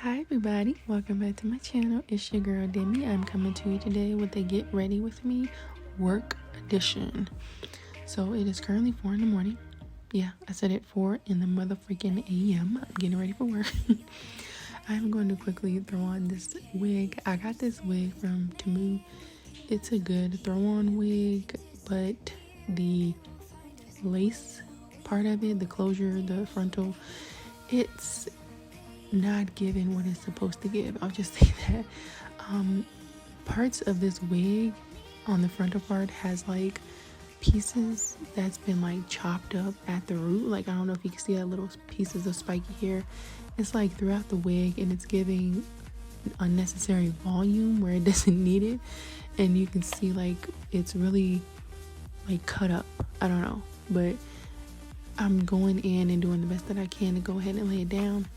Hi everybody, welcome back to my channel. It's your girl Demi. I'm coming to you today with a get ready with me work edition. So it is currently 4 in the morning. Yeah, I said it 4 in the motherfucking AM. I'm getting ready for work. I'm going to quickly throw on this wig. I got this wig from Temu. It's a good throw on wig, but the lace part of it, the closure, the frontal, it's not giving what it's supposed to give. I'll just say that. Parts of this wig on the frontal part has like pieces that's been like chopped up at the root. Like, I don't know if you can see that little pieces of spiky hair. It's like throughout the wig, and it's giving unnecessary volume where it doesn't need it. And you can see like it's really like cut up. I don't know, but I'm going in and doing the best that I can to go ahead and lay it down.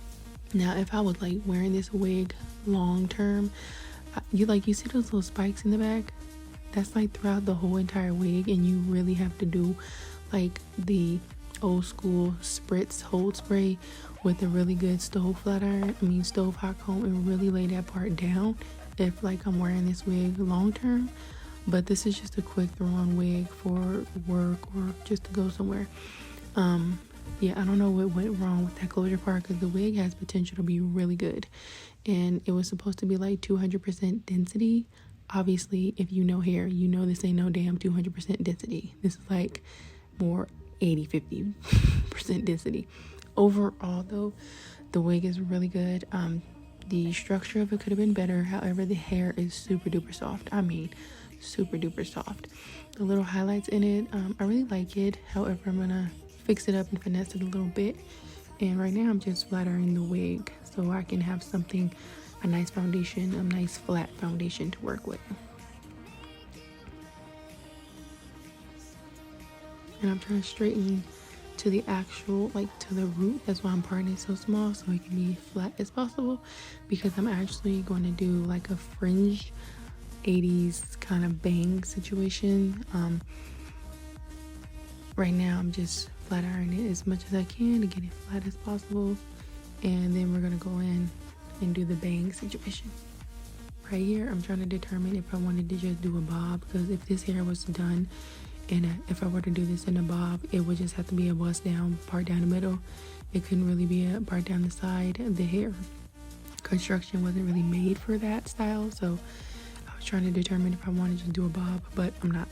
Now, if I was like wearing this wig long term, you see those little spikes in the back? That's like throughout the whole entire wig, and you really have to do like the old school spritz hold spray with a really good stove hot comb, and really lay that part down if like I'm wearing this wig long term. But this is just a quick throw on wig for work or just to go somewhere. Yeah, I don't know what went wrong with that closure part, because the wig has potential to be really good, and it was supposed to be like 200% density. Obviously, if you know hair, you know this ain't no damn 200% density. This is like more 80-50% density. Overall though, the wig is really good. The structure of it could have been better. However, the hair is super duper soft. I mean, super duper soft. The little highlights in it, I really like it. However, I'm gonna fix it up and finesse it a little bit. And right now I'm just flat ironing the wig so I can have a nice foundation, a nice flat foundation to work with. And I'm trying to straighten to the actual, like to the root. That's why I'm parting it so small, so it can be flat as possible, because I'm actually going to do like a fringe 80s kind of bang situation. Right now I'm just flat ironing it as much as I can to get it flat as possible, and then we're gonna go in and do the bang situation. Right here I'm trying to determine if I wanted to just do a bob, because if this hair was done and if I were to do this in a bob, it would just have to be a bust down part down the middle. It couldn't really be a part down the side. The hair construction wasn't really made for that style, so I was trying to determine if I wanted to do a bob, but I'm not.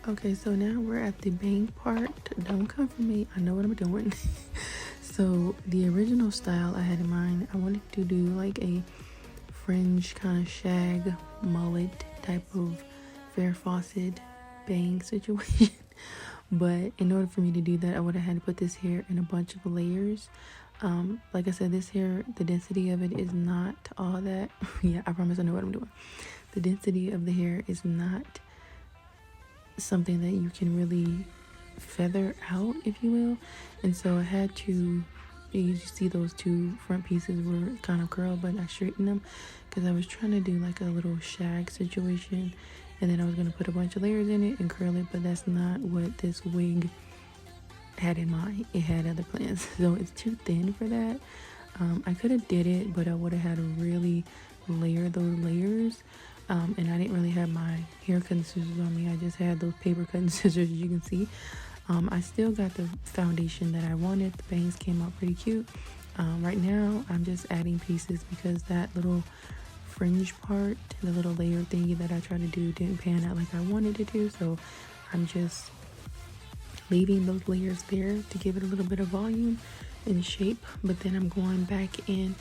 Okay, so now we're at the bang part. Don't come for me, I know what I'm doing. So the original style I had in mind, I wanted to do like a fringe kind of shag mullet type of Fair Fawcett bang situation. But in order for me to do that, I would have had to put this hair in a bunch of layers. Like I said, this hair, the density of it is not all that. Yeah, I promise I know what I'm doing. The density of the hair is not something that you can really feather out, if you will. And so I had to, you see those two front pieces were kind of curled, but I straightened them because I was trying to do like a little shag situation, and then I was going to put a bunch of layers in it and curl it, but that's not what this wig had in mind. It had other plans, so it's too thin for that. I could have did it, but I would have had to really layer those layers. And I didn't really have my hair cutting scissors on me. I just had those paper cutting scissors, as you can see. I still got the foundation that I wanted. The bangs came out pretty cute. Right now, I'm just adding pieces because that little fringe part, the little layer thingy that I tried to do didn't pan out like I wanted it to. So I'm just leaving those layers there to give it a little bit of volume and shape. But then I'm going back in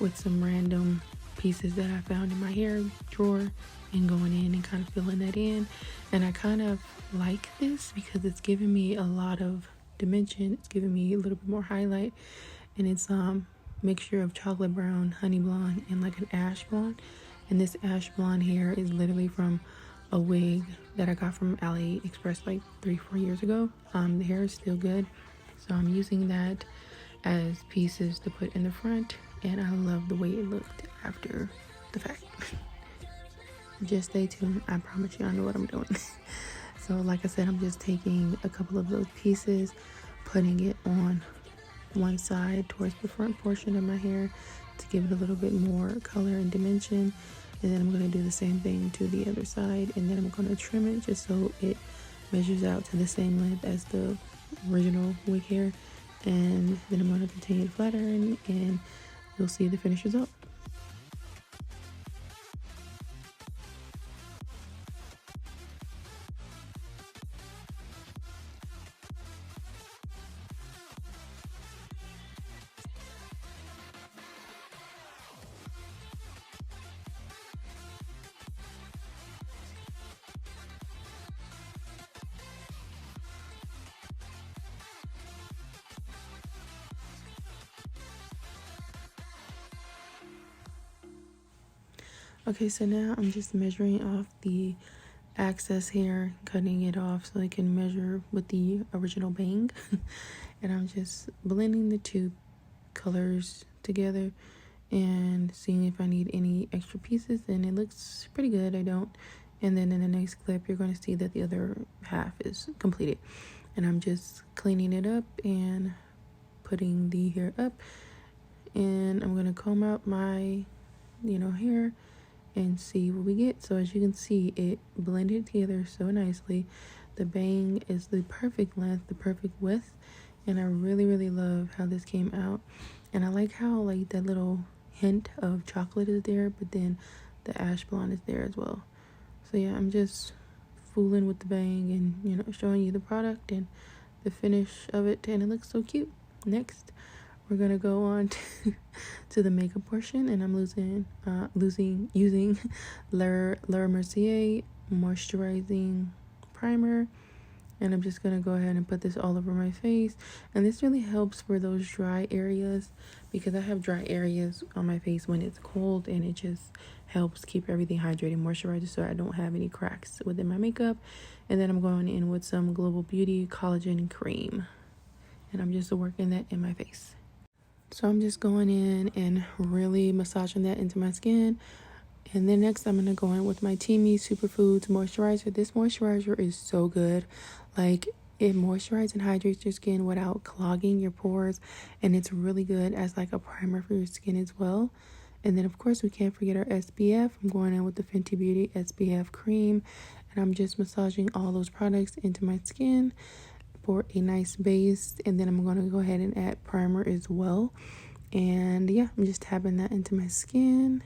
with some random pieces that I found in my hair drawer and going in and kind of filling that in. And I kind of like this because it's giving me a lot of dimension. It's giving me a little bit more highlight, and it's mixture of chocolate brown, honey blonde, and like an ash blonde. And this ash blonde hair is literally from a wig that I got from AliExpress like 3-4 years ago. The hair is still good, so I'm using that as pieces to put in the front, and I love the way it looked after the fact. Just stay tuned, I promise you I know what I'm doing. So like I said, I'm just taking a couple of those pieces, putting it on one side towards the front portion of my hair to give it a little bit more color and dimension, and then I'm going to do the same thing to the other side, and then I'm going to trim it just so it measures out to the same length as the original wig hair, and then I'm going to continue to flat iron, and you'll see the finished result. Okay, so now I'm just measuring off the excess hair, cutting it off so I can measure with the original bang. And I'm just blending the two colors together and seeing if I need any extra pieces, and it looks pretty good. I don't. And then in the next clip, you're going to see that the other half is completed. And I'm just cleaning it up and putting the hair up, and I'm going to comb out my, hair and see what we get. So as you can see, it blended together so nicely. The bang is the perfect length, the perfect width, and I really love how this came out. And I like how like that little hint of chocolate is there, but then the ash blonde is there as well. So yeah, I'm just fooling with the bang and showing you the product and the finish of it, and it looks so cute. Next, we're gonna go on to the makeup portion, and I'm using Mercier moisturizing primer, and I'm just gonna go ahead and put this all over my face. And this really helps for those dry areas, because I have dry areas on my face when it's cold, and it just helps keep everything hydrated, moisturized, so I don't have any cracks within my makeup. And then I'm going in with some Global Beauty Collagen cream. and I'm just working that in my face. So I'm just going in and really massaging that into my skin. And then next I'm going to go in with my Teami SuperFoods moisturizer. This moisturizer is so good. Like, it moisturizes and hydrates your skin without clogging your pores. And it's really good as like a primer for your skin as well. And then of course we can't forget our SPF. I'm going in with the Fenty Beauty SPF cream. And I'm just massaging all those products into my skin for a nice base. And then I'm going to go ahead and add primer as well. And yeah, I'm just tapping that into my skin.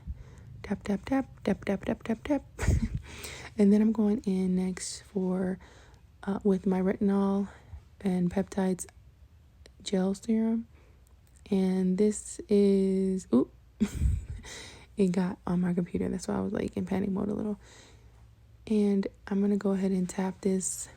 Tap, tap, tap, tap, tap, tap, tap, tap. And then I'm going in next for with my retinol and peptides gel serum. And this is, oop, it got on my computer. That's why I was like in panic mode a little. And I'm going to go ahead and tap this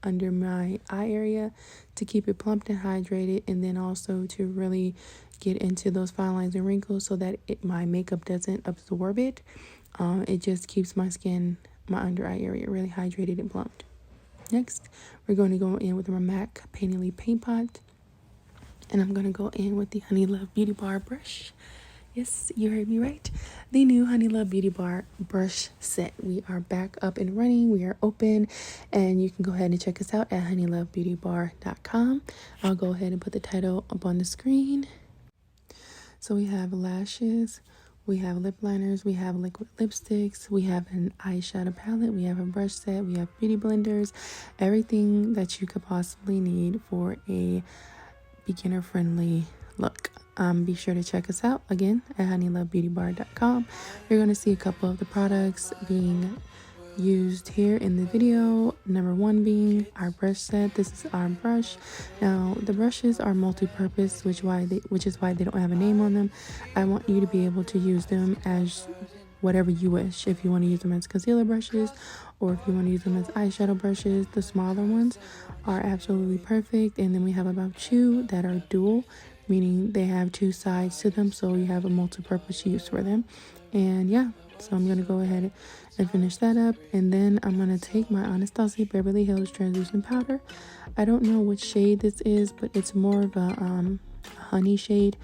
under my eye area to keep it plumped and hydrated, and then also to really get into those fine lines and wrinkles so that my makeup doesn't absorb it. It just keeps my skin, my under eye area, really hydrated and plumped. Next, we're going to go in with my MAC Painterly Paint Pot, and I'm going to go in with the Honey Love Beauty Bar brush. Yes, you heard me right. The new Honey Love Beauty Bar brush set. We are back up and running. We are open, and you can go ahead and check us out at honeylovebeautybar.com. I'll go ahead and put the title up on the screen. So we have lashes, we have lip liners, we have liquid lipsticks, we have an eyeshadow palette, we have a brush set, we have beauty blenders, everything that you could possibly need for a beginner-friendly look. Be sure to check us out again at honeylovebeautybar.com. You're going to see a couple of the products being used here in the video. Number one being our brush set. This is our brush. Now the brushes are multi-purpose, which is why they don't have a name on them. I want you to be able to use them as whatever you wish. If you want to use them as concealer brushes, or if you want to use them as eyeshadow brushes, the smaller ones are absolutely perfect. And then we have about two that are dual, meaning they have two sides to them, so you have a multi-purpose use for them. And yeah, so I'm gonna go ahead and finish that up, and then I'm gonna take my Anastasia Beverly Hills translucent powder. I don't know which shade this is, but it's more of a honey shade,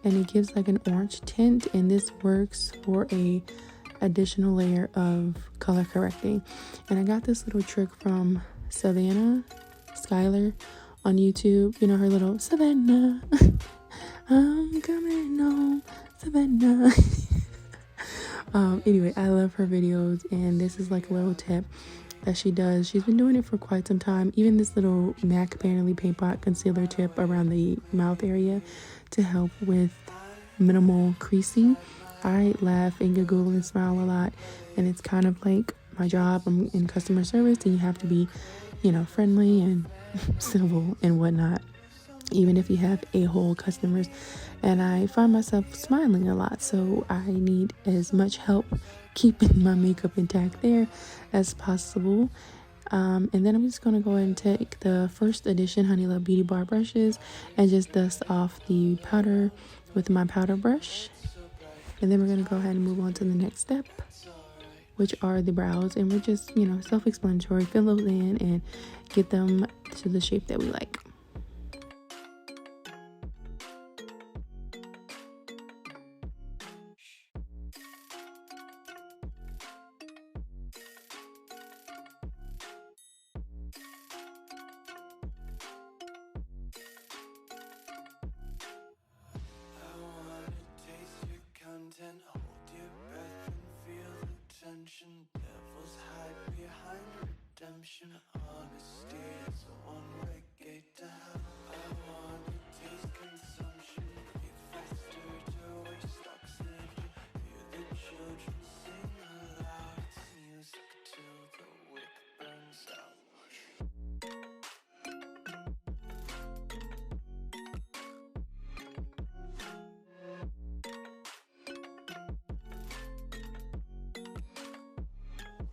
and it gives like an orange tint, and this works for a additional layer of color correcting. And I got this little trick from Savannah Skylar on YouTube. You know, her little Savannah I'm coming home, Savannah. Anyway, I love her videos, and this is like a little tip that she does. She's been doing it for quite some time. Even this little MAC Painterly Paint Pot concealer tip around the mouth area to help with minimal creasing. I laugh and giggle and smile a lot, and it's kind of like my job. I'm in customer service, and you have to be, you know, friendly and civil and whatnot, even if you have a-hole customers. And I find myself smiling a lot, so I need as much help keeping my makeup intact there as possible. And then I'm just going to go ahead and take the first edition Honey Love Beauty Bar brushes and just dust off the powder with my powder brush. And then we're going to go ahead and move on to the next step, which are the brows. And we're just, you know, self-explanatory. Fill those in and get them to the shape that we like. Hold your breath and feel the tension. Devils hide behind redemption. Honesty is a one-way gate to hell. I want to taste consumption. Breathe faster to waste oxygen. Hear the children sing aloud. It's music till the wick burns out.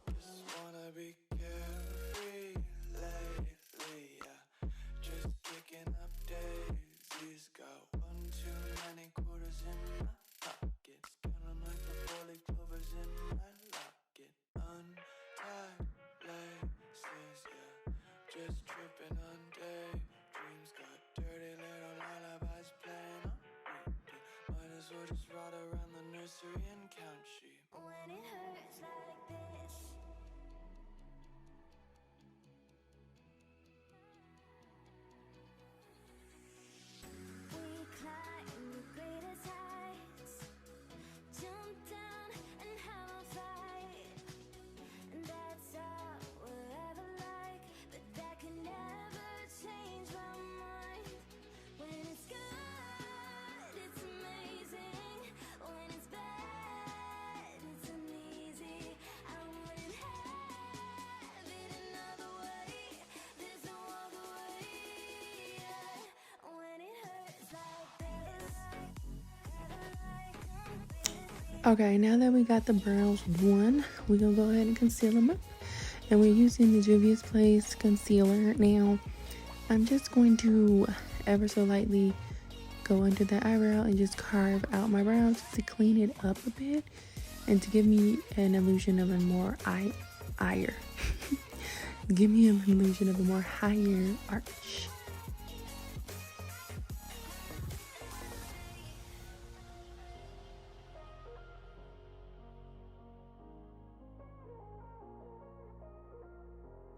Just wanna be carefree lately, yeah. history and count sheet. When it hurts like this, we climb the greatest heights, jump down and have a fight, and that's all we'll ever like, but that can never change my mind. When it's good, it's amazing. When it's bad, it's uneasy. I wouldn't have it another way. There's no other way. When it hurts like this. Okay, now that we got the brows done, we're gonna go ahead and conceal them up. And we're using the Juvias Place concealer. Now, I'm just going to ever so lightly go under the eyebrow and just carve out my brows to clean it up a bit and to give me an illusion of a more higher give me an illusion of a more higher arch.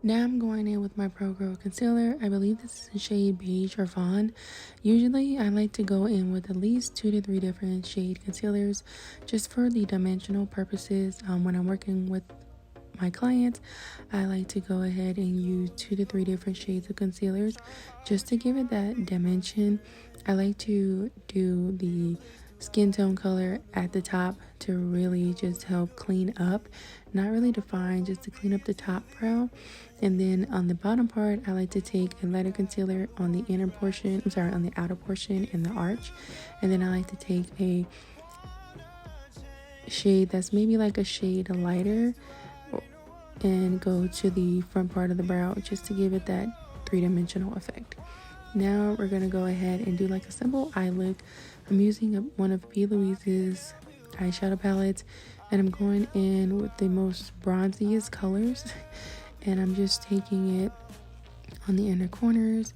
Now I'm going in with my Pro Grow concealer. I believe this is in shade beige or fawn. Usually I like to go in with at least 2 to 3 different shade concealers just for the dimensional purposes. When I'm working with my clients, I like to go ahead and use 2 to 3 different shades of concealers just to give it that dimension. I like to do the skin tone color at the top to really just help clean up, not really define, just to clean up the top brow. And then on the bottom part, I like to take a lighter concealer on the inner portion, on the outer portion in the arch. And then I like to take a shade that's maybe like a shade lighter and go to the front part of the brow just to give it that three-dimensional effect. Now we're gonna go ahead and do like a simple eye look. I'm using one of P. Louise's eyeshadow palettes, and I'm going in with the most bronziest colors, and I'm just taking it on the inner corners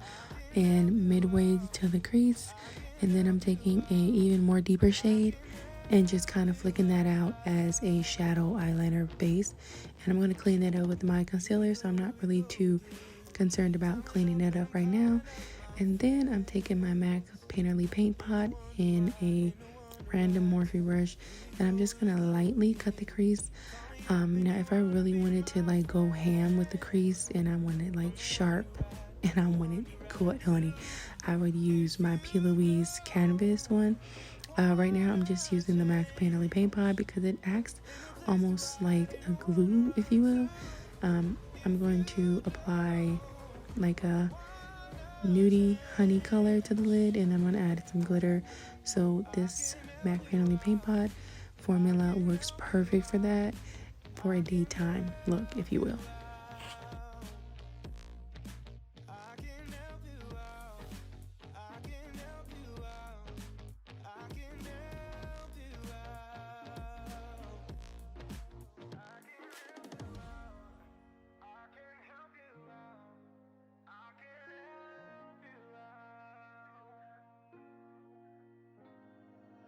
and midway to the crease, and then I'm taking a even more deeper shade and just kind of flicking that out as a shadow eyeliner base. And I'm going to clean that up with my concealer, so I'm not really too concerned about cleaning it up right now. And then I'm taking my MAC Painterly Paint Pot in a random Morphe brush, and I'm just gonna lightly cut the crease. Now if I really wanted to like go ham with the crease and I want it like sharp and I want it caught, honey, I would use my P. Louise canvas one. Right now I'm just using the MAC Painterly Paint Pot because it acts almost like a glue, if you will. I'm going to apply like a nudie honey color to the lid, and I'm going to add some glitter. So this MAC Painterly Paint Pot formula works perfect for that, for a daytime look, if you will.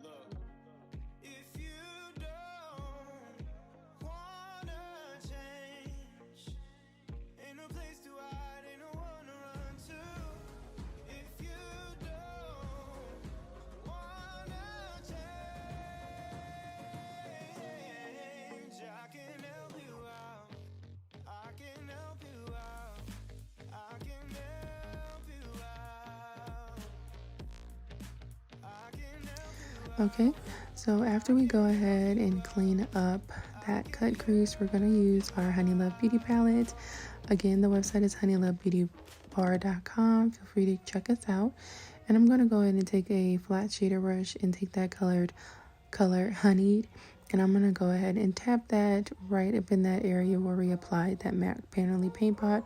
Look, if you don't wanna change, ain't no place to hide, ain't no one to run to. If you don't wanna change, I can help you out. I can help you out. I can help you out. I can help you out. Okay, so after we go ahead and clean up that cut crease, we're going to use our Honey Love Beauty palette. Again, the website is honeylovebeautybar.com. Feel free to check us out. And I'm going to go ahead and take a flat shader brush and take that color Honeyed, and I'm going to go ahead and tap that right up in that area where we applied that MAC Painterly Paint Pot,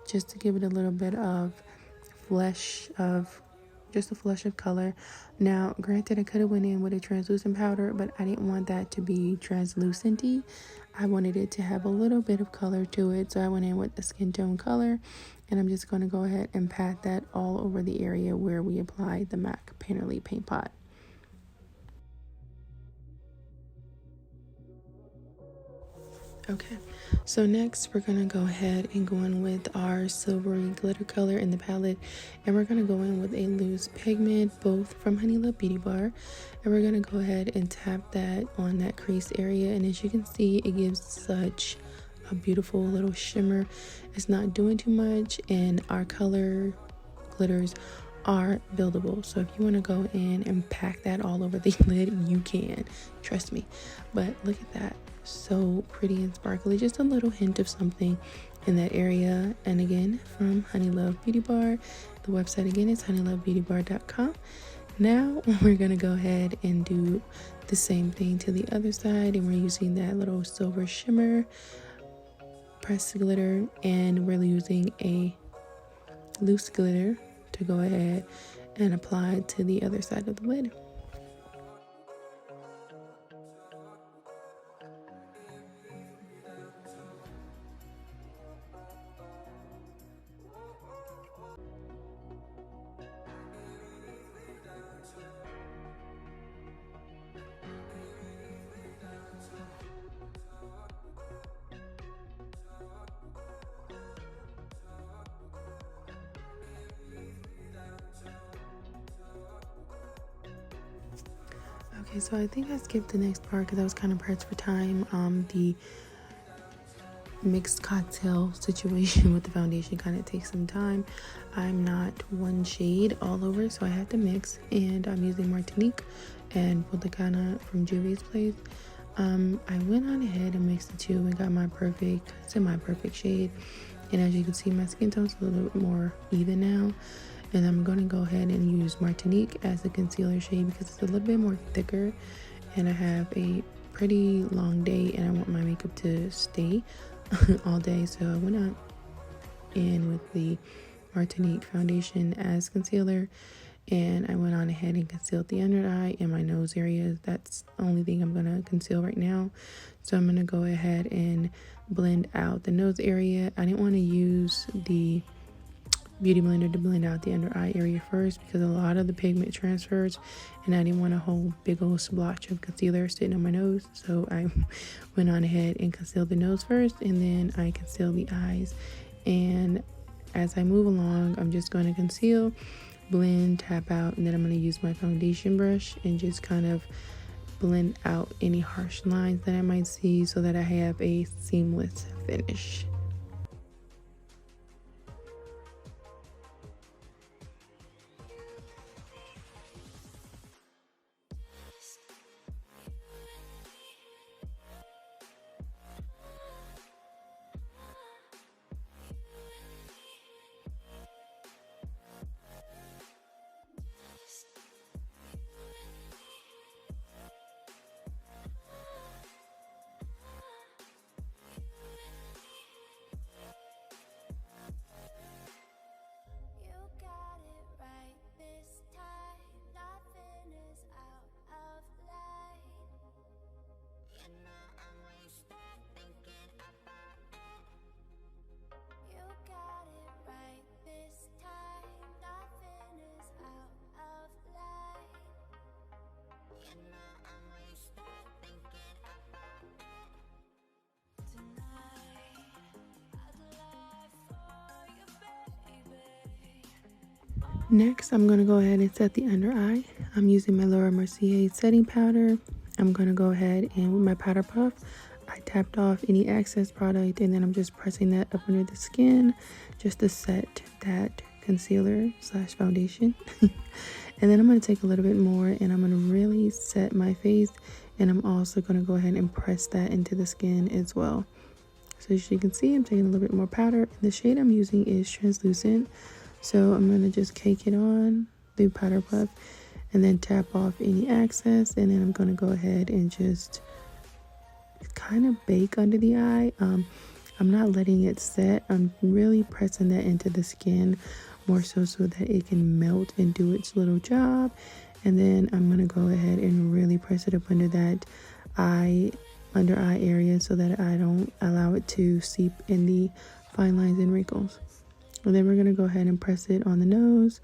just to give it a little bit of flush of color. Now, granted, I could have went in with a translucent powder, but I didn't want that to be translucent-y. I wanted it to have a little bit of color to it, so I went in with the skin tone color, and I'm just going to go ahead and pat that all over the area where we applied the MAC Painterly Paint Pot. Okay, so next we're gonna go ahead and go in with our silvery glitter color in the palette, and we're gonna go in with a loose pigment, both from Honey Love Beauty Bar, and we're gonna go ahead and tap that on that crease area. And as you can see, it gives such a beautiful little shimmer. It's not doing too much, and our color glitters are buildable, so if you want to go in and pack that all over the lid, you can, trust me. But look at that, so pretty and sparkly, just a little hint of something in that area. And again, from Honey Love Beauty Bar, the website again is honeylovebeautybar.com. Now we're gonna go ahead and do the same thing to the other side, and we're using that little silver shimmer pressed glitter, and we're using a loose glitter to go ahead and apply to the other side of the lid. Okay, so I think I skipped the next part because I was kind of pressed for time. The mixed cocktail situation with the foundation kind of takes some time. I'm not one shade all over, so I had to mix, and I'm using Martinque and Punta Cana from Juvias place. I went on ahead and mixed the two and got my perfect, semi-perfect shade. And as you can see, my skin tone's a little bit more even now. And I'm going to go ahead and use Martinique as a concealer shade because it's a little bit more thicker, and I have a pretty long day and I want my makeup to stay all day. So I went out in with the Martinique foundation as concealer, and I went on ahead and concealed the under eye and my nose area. That's the only thing I'm going to conceal right now. So I'm going to go ahead and blend out the nose area. I didn't want to use the beauty blender to blend out the under eye area first because a lot of the pigment transfers, and I didn't want a whole big old splotch of concealer sitting on my nose. So I went on ahead and concealed the nose first, and then I concealed the eyes. And as I move along, I'm just going to conceal, blend, tap out, and then I'm going to use my foundation brush and just kind of blend out any harsh lines that I might see so that I have a seamless finish. Next, I'm going to go ahead and set the under eye. I'm using my Laura Mercier setting powder. I'm going to go ahead and with my powder puff, I tapped off any excess product, and then I'm just pressing that up under the skin just to set that concealer / foundation. And then I'm going to take a little bit more and I'm going to really set my face, and I'm also going to go ahead and press that into the skin as well. So as you can see, I'm taking a little bit more powder. The shade I'm using is translucent. So I'm going to just cake it on the powder puff and then tap off any excess. And then I'm going to go ahead and just kind of bake under the eye. I'm not letting it set. I'm really pressing that into the skin more so that it can melt and do its little job. And then I'm going to go ahead and really press it up under that under eye area so that I don't allow it to seep in the fine lines and wrinkles. And then we're going to go ahead and press it on the nose,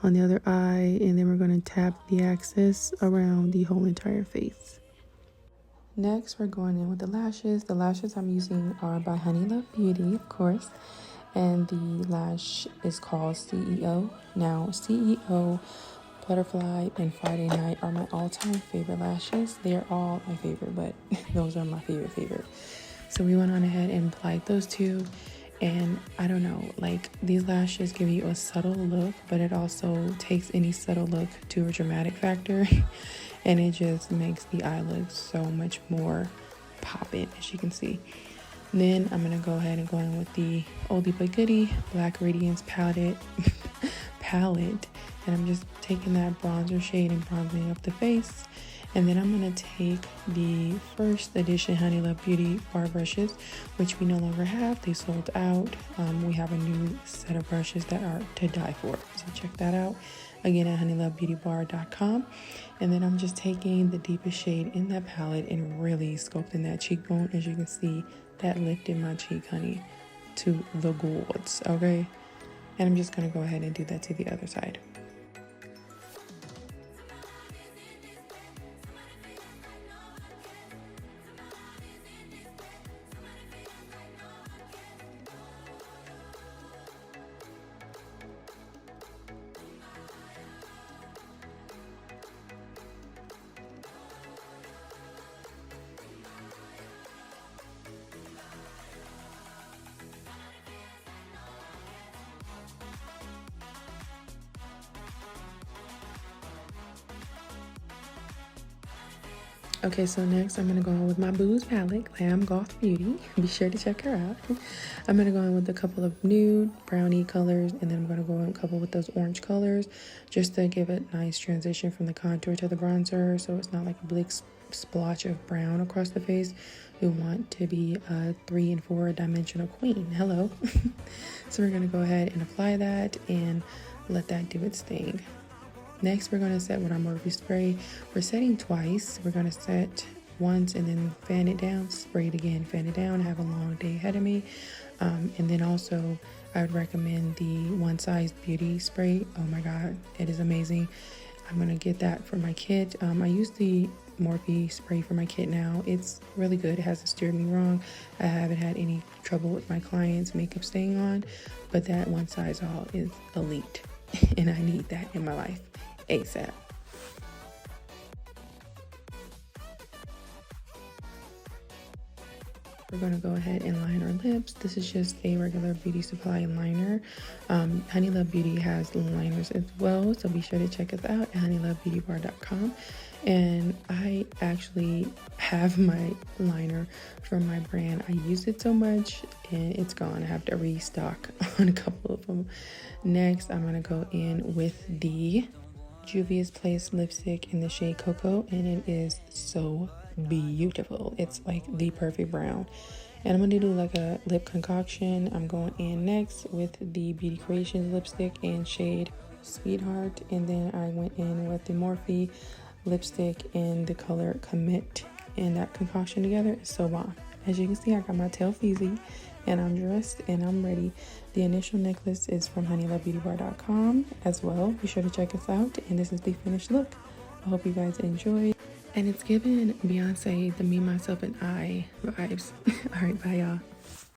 on the other eye, and then we're going to tap the excess around the whole entire face. Next, we're going in with the lashes. The lashes I'm using are by Honey Love Beauty, of course. And the lash is called CEO. Now, CEO, Butterfly, and Friday Night are my all-time favorite lashes. They're all my favorite, but those are my favorite. So we went on ahead and applied those two. And I don't know, like, these lashes give you a subtle look, but it also takes any subtle look to a dramatic factor. And it just makes the eye look so much more popping, as you can see. Then I'm going to go ahead and go in with the oldie but goodie Black Radiance palette. And I'm just taking that bronzer shade and bronzing up the face. And then I'm going to take the first edition Honey Love Beauty bar brushes, which we no longer have. They sold out. We have a new set of brushes that are to die for. So check that out. Again, at honeylovebeautybar.com. And then I'm just taking the deepest shade in that palette and really sculpting that cheekbone. As you can see, that lifted my cheek, honey, to the gourds, okay? And I'm just going to go ahead and do that to the other side. Okay, so next I'm going to go in with my Booze palette, Glam Goth Beauty. Be sure to check her out. I'm going to go in with a couple of nude, brownie colors, and then I'm going to go in a couple with those orange colors just to give a nice transition from the contour to the bronzer, so it's not like a big splotch of brown across the face. We want to be a 3 and 4 dimensional queen. Hello. So we're going to go ahead and apply that and let that do its thing. Next, we're going to set with our Morphe spray. We're setting twice. We're going to set once and then fan it down, spray it again, fan it down. I have a long day ahead of me. And then also, I would recommend the One Size Beauty spray. Oh my God, it is amazing. I'm going to get that for my kid. I use the Morphe spray for my kid now. It's really good. It hasn't steered me wrong. I haven't had any trouble with my clients' makeup staying on, but that One Size All is elite. And I need that in my life ASAP. We're going to go ahead and line our lips. This is just a regular beauty supply liner. Honey Love Beauty has liners as well, so be sure to check us out at honeylovebeautybar.com. And I actually have my liner from my brand. I use it so much and it's gone. I have to restock on a couple of them. Next, I'm going to go in with the Juvia's Place lipstick in the shade Cocoa, and it is so beautiful. It's like the perfect brown. And I'm going to do like a lip concoction. I'm going in next with the Beauty Creations lipstick in shade Sweetheart, and then I went in with the Morphe lipstick in the color Committe, and that concoction together is so bomb. As you can see, I got my tail feezy and I'm dressed and I'm ready. The initial necklace is from honeylovebeautybar.com as well. Be sure to check us out, and this is the finished look. I hope you guys enjoy, and it's given Beyonce the Me, Myself, and I vibes. All right, bye y'all.